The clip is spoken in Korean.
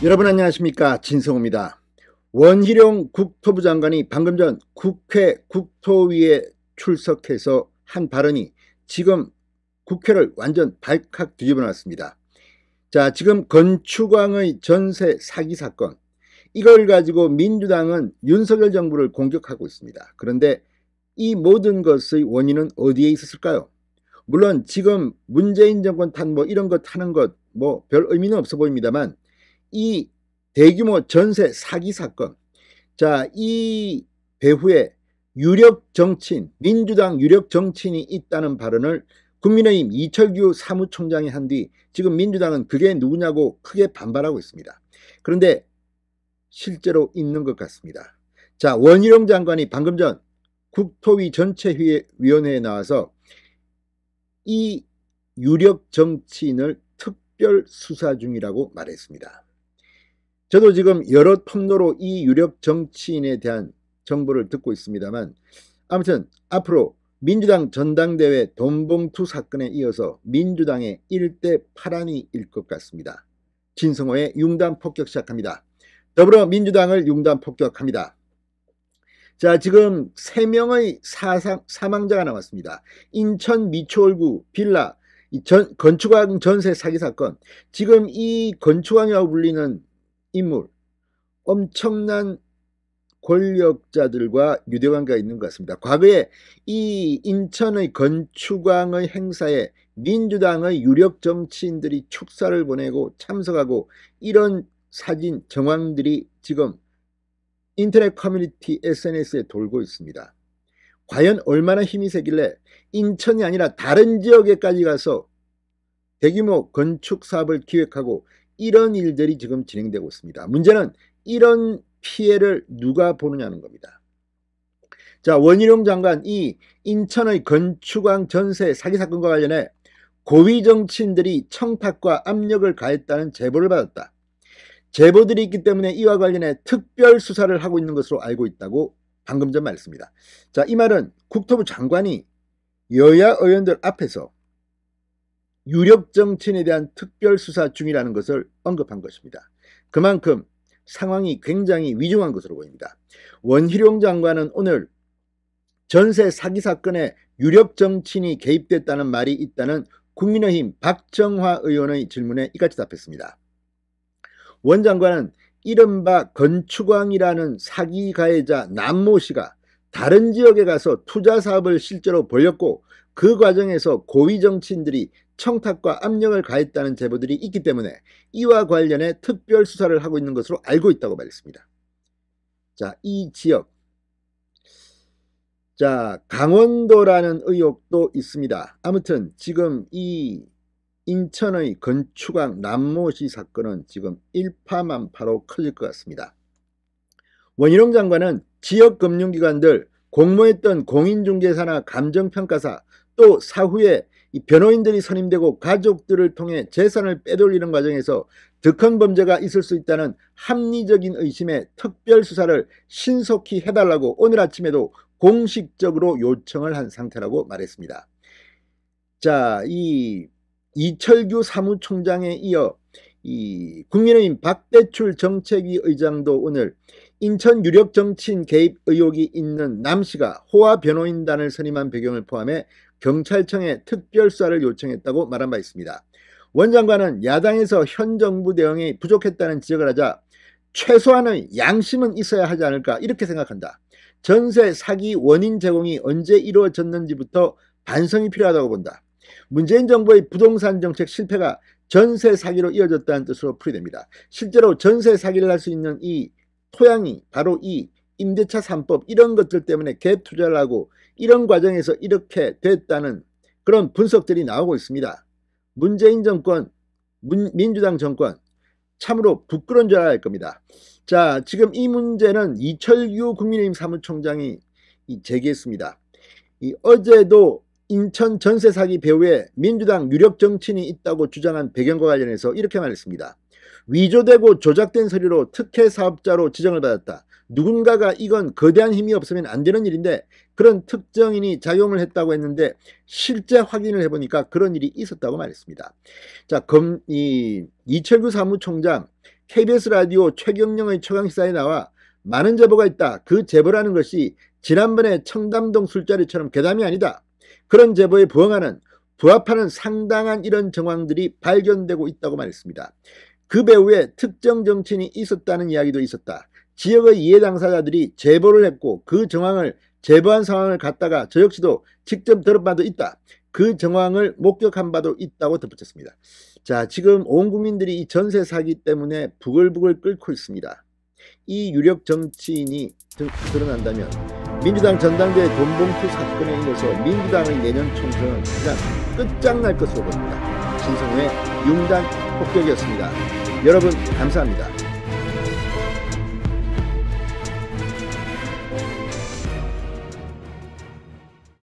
여러분 안녕하십니까, 진성호입니다. 원희룡 국토부 장관이 방금 전 국회 국토위에 출석해서 한 발언이 지금 국회를 완전 발칵 뒤집어 놨습니다. 자, 지금 건축왕의 전세 사기 사건, 이걸 가지고 민주당은 윤석열 정부를 공격하고 있습니다. 그런데 이 모든 것의 원인은 어디에 있었을까요? 물론 지금 문재인 정권 탓 이런 것 하는 것 별 의미는 없어 보입니다만, 이 대규모 전세 사기 사건, 자, 이 배후에 유력 정치인, 민주당 유력 정치인이 있다는 발언을 국민의힘 이철규 사무총장이 한 뒤 지금 민주당은 그게 누구냐고 크게 반발하고 있습니다. 그런데 실제로 있는 것 같습니다. 자, 원희룡 장관이 방금 전 국토위 전체위원회에 나와서 이 유력 정치인을 특별 수사 중이라고 말했습니다. 저도 지금 여러 통로로 이 유력 정치인에 대한 정보를 듣고 있습니다만, 아무튼 앞으로 민주당 전당대회 돈봉투 사건에 이어서 민주당의 일대 파란이 일 것 같습니다. 진성호의 융단 폭격 시작합니다. 더불어민주당을 융단 폭격합니다. 자, 지금 3명의 사망자가 나왔습니다. 인천 미추홀구 빌라 건축왕 전세 사기 사건, 지금 이 건축왕이라고 불리는 인물, 엄청난 권력자들과 유대관계가 있는 것 같습니다. 과거에 이 인천의 건축왕의 행사에 민주당의 유력 정치인들이 축사를 보내고 참석하고 이런 사진 정황들이 지금 인터넷 커뮤니티 SNS에 돌고 있습니다. 과연 얼마나 힘이 세길래 인천이 아니라 다른 지역에까지 가서 대규모 건축 사업을 기획하고 이런 일들이 지금 진행되고 있습니다. 문제는 이런 피해를 누가 보느냐는 겁니다. 자, 원희룡 장관, 이 인천의 건축왕 전세 사기 사건과 관련해 고위 정치인들이 청탁과 압력을 가했다는 제보를 받았다. 제보들이 있기 때문에 이와 관련해 특별 수사를 하고 있는 것으로 알고 있다고 방금 전 말했습니다. 자, 이 말은 국토부 장관이 여야 의원들 앞에서 유력 정치인에 대한 특별 수사 중이라는 것을 언급한 것입니다. 그만큼 상황이 굉장히 위중한 것으로 보입니다. 원희룡 장관은 오늘 전세 사기 사건에 유력 정치인이 개입됐다는 말이 있다는 국민의힘 박정화 의원의 질문에 이같이 답했습니다. 원 장관은 이른바 건축왕이라는 사기 가해자 남모 씨가 다른 지역에 가서 투자 사업을 실제로 벌였고 그 과정에서 고위 정치인들이 청탁과 압력을 가했다는 제보들이 있기 때문에 이와 관련해 특별 수사를 하고 있는 것으로 알고 있다고 말했습니다. 자, 이 지역, 자, 강원도라는 의혹도 있습니다. 아무튼 지금 이 인천의 건축왕 남모씨 사건은 지금 일파만파로 커질 것 같습니다. 원희룡 장관은 지역 금융기관들, 공모했던 공인중개사나 감정평가사, 또 사후에 이 변호인들이 선임되고 가족들을 통해 재산을 빼돌리는 과정에서 득한 범죄가 있을 수 있다는 합리적인 의심에 특별 수사를 신속히 해달라고 오늘 아침에도 공식적으로 요청을 한 상태라고 말했습니다. 자, 이 이철규 사무총장에 이어 이 국민의힘 박대출 정책위 의장도 오늘 인천 유력 정치인 개입 의혹이 있는 남씨가 호화 변호인단을 선임한 배경을 포함해 경찰청에 특별수사를 요청했다고 말한 바 있습니다. 원 장관은 야당에서 현 정부 대응이 부족했다는 지적을 하자 최소한의 양심은 있어야 하지 않을까 이렇게 생각한다. 전세 사기 원인 제공이 언제 이루어졌는지부터 반성이 필요하다고 본다. 문재인 정부의 부동산 정책 실패가 전세 사기로 이어졌다는 뜻으로 풀이됩니다. 실제로 전세 사기를 할 수 있는 이 토양이 바로 이 임대차 3법 이런 것들 때문에 갭 투자를 하고 이런 과정에서 이렇게 됐다는 그런 분석들이 나오고 있습니다. 문재인 정권, 민주당 정권 참으로 부끄러운 줄 알아야 할 겁니다. 자, 지금 이 문제는 이철규 국민의힘 사무총장이 제기했습니다. 어제도 인천 전세 사기 배후에 민주당 유력 정치인이 있다고 주장한 배경과 관련해서 이렇게 말했습니다. 위조되고 조작된 서류로 특혜 사업자로 지정을 받았다. 누군가가 이건 거대한 힘이 없으면 안 되는 일인데 그런 특정인이 작용을 했다고 했는데 실제 확인을 해보니까 그런 일이 있었다고 말했습니다. 자, 이철규 사무총장 KBS 라디오 최경영의 최강시사에 나와 많은 제보가 있다. 그 제보라는 것이 지난번에 청담동 술자리처럼 괴담이 아니다. 그런 제보에 부합하는 상당한 이런 정황들이 발견되고 있다고 말했습니다. 그 배후에 특정 정치인이 있었다는 이야기도 있었다. 지역의 이해 당사자들이 제보를 했고 그 정황을 제보한 상황을 갖다가 저 역시도 직접 들은 바도 있다. 그 정황을 목격한 바도 있다고 덧붙였습니다. 자, 지금 온 국민들이 이 전세 사기 때문에 부글부글 끓고 있습니다. 이 유력 정치인이 드러난다면 민주당 전당대회 돈봉투 사건에 인해서 민주당의 내년 총선은 그냥 끝장날 것으로 보입니다. 신성우의 융단 폭격이었습니다. 여러분 감사합니다.